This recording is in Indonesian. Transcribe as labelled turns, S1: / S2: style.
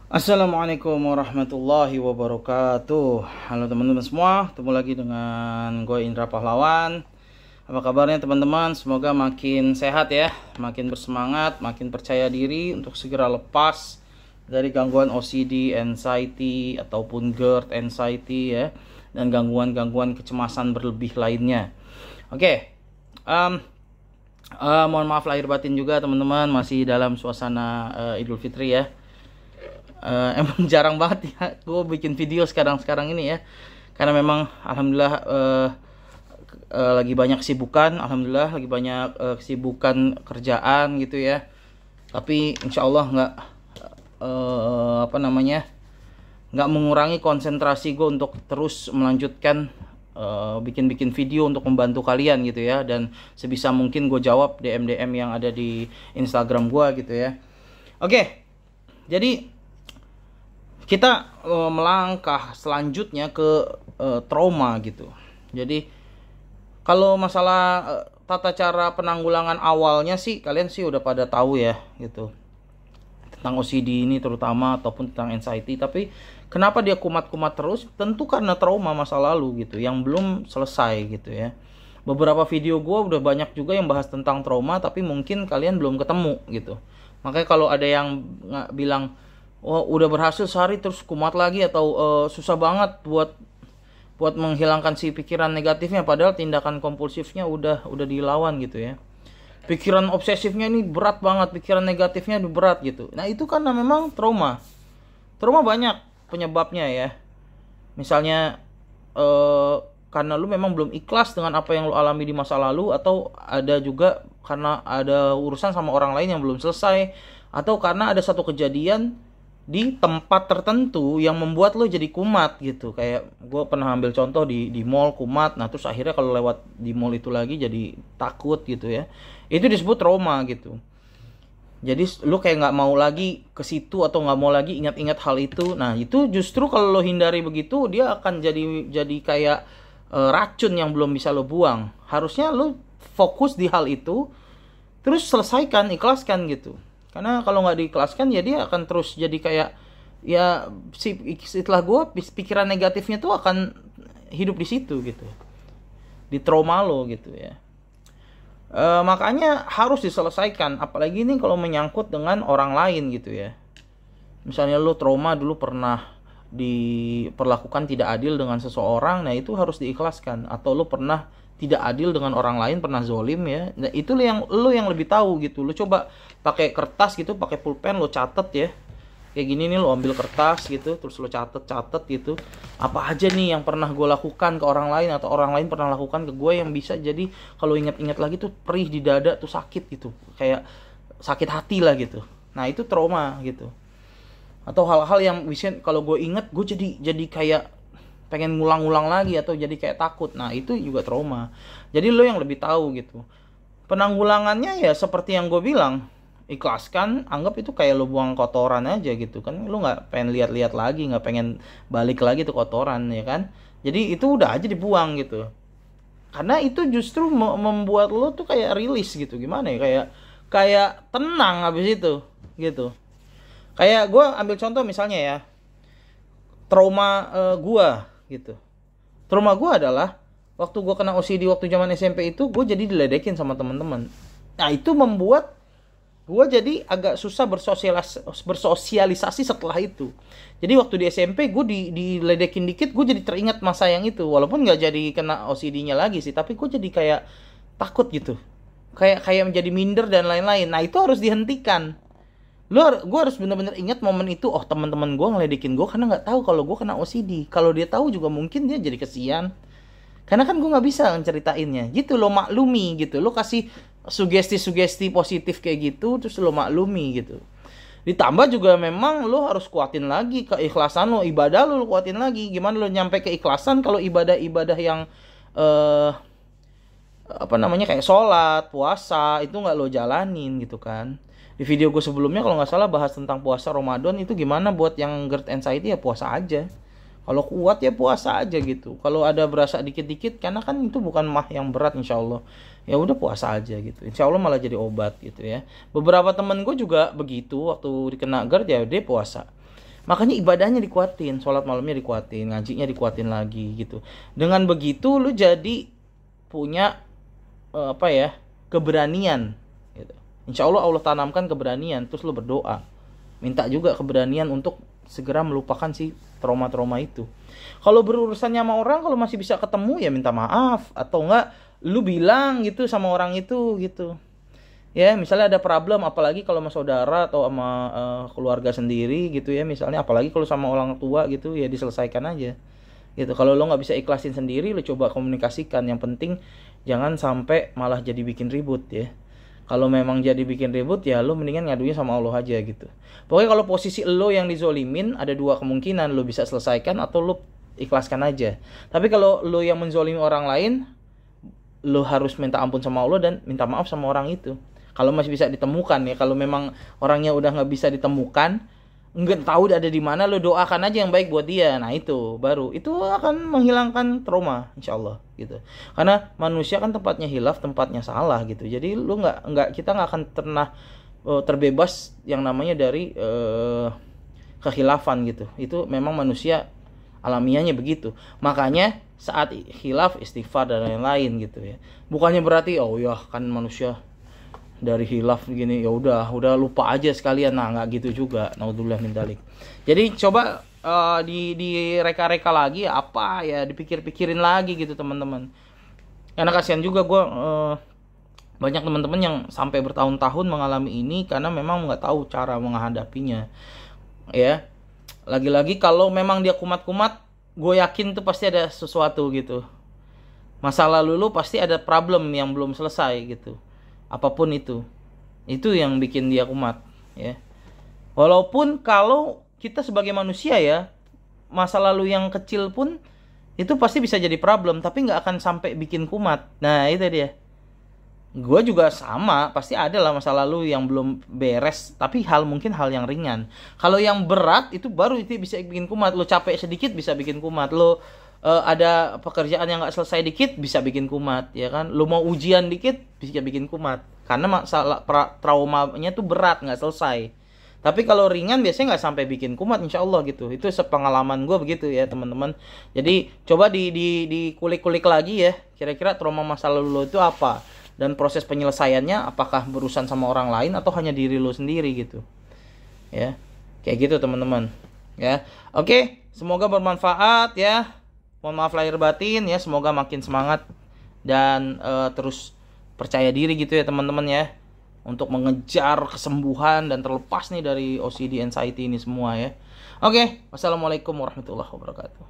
S1: Assalamualaikum warahmatullahi wabarakatuh. Halo teman-teman semua, ketemu lagi dengan gue Indra Pahlawan. Apa kabarnya teman-teman? Semoga makin sehat ya, makin bersemangat, makin percaya diri untuk segera lepas dari gangguan OCD, anxiety ataupun GERD, anxiety ya, dan gangguan-gangguan kecemasan berlebih lainnya. Oke, mohon maaf lahir batin juga teman-teman, masih dalam suasana Idul Fitri ya. Emang jarang banget ya gue bikin video sekarang ini ya, karena memang alhamdulillah lagi banyak kesibukan, alhamdulillah lagi banyak kesibukan kerjaan gitu ya. Tapi insya Allah nggak mengurangi konsentrasi gue untuk terus melanjutkan bikin video untuk membantu kalian gitu ya, dan sebisa mungkin gue jawab DM yang ada di Instagram gue gitu ya. Oke, jadi kita melangkah selanjutnya ke trauma gitu. Jadi kalau masalah tata cara penanggulangan awalnya sih kalian sih udah pada tahu ya gitu, tentang OCD ini terutama ataupun tentang anxiety. Tapi kenapa dia kumat-kumat terus? Tentu karena trauma masa lalu gitu yang belum selesai gitu ya. Beberapa video gue udah banyak juga yang bahas tentang trauma, tapi mungkin kalian belum ketemu gitu. Makanya kalau ada yang bilang, oh udah berhasil sehari terus kumat lagi, atau susah banget buat menghilangkan si pikiran negatifnya, padahal tindakan kompulsifnya udah dilawan gitu ya. Pikiran obsesifnya ini berat banget, pikiran negatifnya berat gitu. Nah itu karena memang trauma banyak penyebabnya ya. Misalnya karena lu memang belum ikhlas dengan apa yang lu alami di masa lalu, atau ada juga karena ada urusan sama orang lain yang belum selesai, atau karena ada satu kejadian di tempat tertentu yang membuat lo jadi kumat gitu. Kayak gue pernah ambil contoh di mall kumat, nah terus akhirnya kalau lewat di mall itu lagi jadi takut gitu ya. Itu disebut trauma gitu. Jadi lo kayak nggak mau lagi ke situ atau nggak mau lagi ingat-ingat hal itu. Nah itu justru kalau lo hindari begitu, dia akan jadi kayak racun yang belum bisa lo buang. Harusnya lo fokus di hal itu, terus selesaikan, ikhlaskan gitu. Karena kalau nggak diikhlaskan ya dia akan terus jadi kayak ya, setelah gue pikiran negatifnya tuh akan hidup di situ gitu, di trauma lo gitu ya. Makanya harus diselesaikan, apalagi ini kalau menyangkut dengan orang lain gitu ya. Misalnya lo trauma dulu pernah diperlakukan tidak adil dengan seseorang, nah itu harus diikhlaskan. Atau lo pernah tidak adil dengan orang lain, pernah zolim ya. Nah, itu lo yang lebih tahu gitu. Lo coba pakai kertas gitu, pakai pulpen, lo catet ya. Kayak gini nih, lo ambil kertas gitu, terus lo catet gitu. Apa aja nih yang pernah gue lakukan ke orang lain, atau orang lain pernah lakukan ke gue, yang bisa jadi kalau ingat-ingat lagi tuh perih di dada tuh, sakit gitu. Kayak sakit hati lah gitu. Nah, itu trauma gitu. Atau hal-hal yang bisa kalau gue ingat, gue jadi kayak pengen ngulang-ngulang lagi, atau jadi kayak takut. Nah itu juga trauma. Jadi lo yang lebih tahu gitu. Penanggulangannya ya seperti yang gue bilang, ikhlaskan, anggap itu kayak lo buang kotoran aja gitu kan. Lo nggak pengen lihat-lihat lagi, nggak pengen balik lagi tuh kotoran ya kan. Jadi itu udah aja dibuang gitu. Karena itu justru membuat lo tuh kayak rilis gitu. Gimana ya, kayak tenang habis itu gitu. Kayak gue ambil contoh misalnya ya, trauma gue gitu. Trauma gue adalah waktu gue kena OCD waktu zaman SMP itu, gue jadi diledekin sama teman-teman. Nah itu membuat gue jadi agak susah bersosialisasi setelah itu. Jadi waktu di SMP gue diledekin dikit, gue jadi teringat masa yang itu. Walaupun nggak jadi kena OCD-nya lagi sih, tapi gue jadi kayak takut gitu. Kayak menjadi minder dan lain-lain. Nah itu harus dihentikan. Gue harus benar-benar ingat momen itu. Oh, teman-teman gue ngeledekin gue karena nggak tahu kalau gue kena OCD. Kalau dia tahu juga mungkin dia jadi kesian. Karena kan gue nggak bisa nceritainnya. Gitu lo maklumi gitu. Lo kasih sugesti-sugesti positif kayak gitu, terus lo maklumi gitu. Ditambah juga memang lo harus kuatin lagi keikhlasan lo, ibadah lo kuatin lagi. Gimana lo nyampe keikhlasan kalau ibadah-ibadah yang kayak sholat, puasa itu nggak lo jalanin gitu kan. Di video gue sebelumnya kalau nggak salah bahas tentang puasa Ramadan, itu gimana buat yang GERD anxiety ya puasa aja. Kalau kuat ya puasa aja gitu. Kalau ada berasa dikit-dikit, karena kan itu bukan mah yang berat insya Allah, ya udah puasa aja gitu. Insya Allah malah jadi obat gitu ya. Beberapa temen gue juga begitu, waktu dikena GERD ya dia puasa. Makanya ibadahnya dikuatin, sholat malamnya dikuatin, ngajinya dikuatin lagi gitu. Dengan begitu lu jadi punya keberanian gitu. Insya Allah Allah tanamkan keberanian, terus lu berdoa, minta juga keberanian untuk segera melupakan si trauma-trauma itu. Kalau berurusannya sama orang, kalau masih bisa ketemu ya minta maaf, atau enggak lu bilang gitu sama orang itu gitu. Ya, misalnya ada problem, apalagi kalau sama saudara atau sama keluarga sendiri gitu ya, misalnya apalagi kalau sama orang tua gitu ya, diselesaikan aja gitu. Kalau lo nggak bisa ikhlasin sendiri, lo coba komunikasikan. Yang penting jangan sampai malah jadi bikin ribut ya. Kalau memang jadi bikin ribut ya lo mendingan ngadunya sama Allah aja gitu. Pokoknya kalau posisi lo yang dizolimin, ada dua kemungkinan, lo bisa selesaikan atau lo ikhlaskan aja. Tapi kalau lo yang menzolimi orang lain, lo harus minta ampun sama Allah dan minta maaf sama orang itu. Kalau masih bisa ditemukan ya, kalau memang orangnya udah nggak bisa ditemukan, nggak tahu ada di mana, lo doakan aja yang baik buat dia. Nah itu baru, itu akan menghilangkan trauma, insya Allah gitu. Karena manusia kan tempatnya hilaf, tempatnya salah gitu. Jadi lo kita nggak akan pernah terbebas yang namanya dari kehilafan gitu. Itu memang manusia alamiahnya begitu. Makanya saat hilaf istighfar dan lain-lain gitu ya. Bukannya berarti oh ya kan manusia dari hilaf gini ya udah lupa aja sekalian. Nah nggak gitu juga, naudzubillah min dzalik. Jadi coba di reka-reka lagi apa ya, dipikir-pikirin lagi gitu teman-teman, karena kasihan juga gue banyak teman-teman yang sampai bertahun-tahun mengalami ini karena memang nggak tahu cara menghadapinya ya. Lagi-lagi kalau memang dia kumat-kumat, gue yakin tuh pasti ada sesuatu gitu, masa lalu lu pasti ada problem yang belum selesai gitu. Apapun itu yang bikin dia kumat ya. Walaupun kalau kita sebagai manusia ya, masa lalu yang kecil pun itu pasti bisa jadi problem, tapi nggak akan sampai bikin kumat. Nah itu dia. Gue juga sama, pasti ada lah masa lalu yang belum beres, tapi mungkin hal yang ringan. Kalau yang berat itu baru itu bisa bikin kumat. Lo capek sedikit bisa bikin kumat. Lo ada pekerjaan yang nggak selesai dikit bisa bikin kumat ya kan. Lo mau ujian dikit bisa bikin kumat karena masalah traumanya tuh berat, nggak selesai. Tapi kalau ringan biasanya nggak sampai bikin kumat, insya Allah gitu. Itu sepengalaman gue begitu ya teman-teman. Jadi coba dikulik-kulik lagi ya, kira-kira trauma masa lalu lo itu apa, dan proses penyelesaiannya apakah berurusan sama orang lain atau hanya diri lo sendiri gitu ya. Kayak gitu teman-teman ya. Oke, semoga bermanfaat ya. Mohon maaf lahir batin ya, semoga makin semangat dan terus percaya diri gitu ya teman-teman ya, untuk mengejar kesembuhan dan terlepas nih dari OCD anxiety ini semua ya. Oke, wassalamualaikum warahmatullahi wabarakatuh.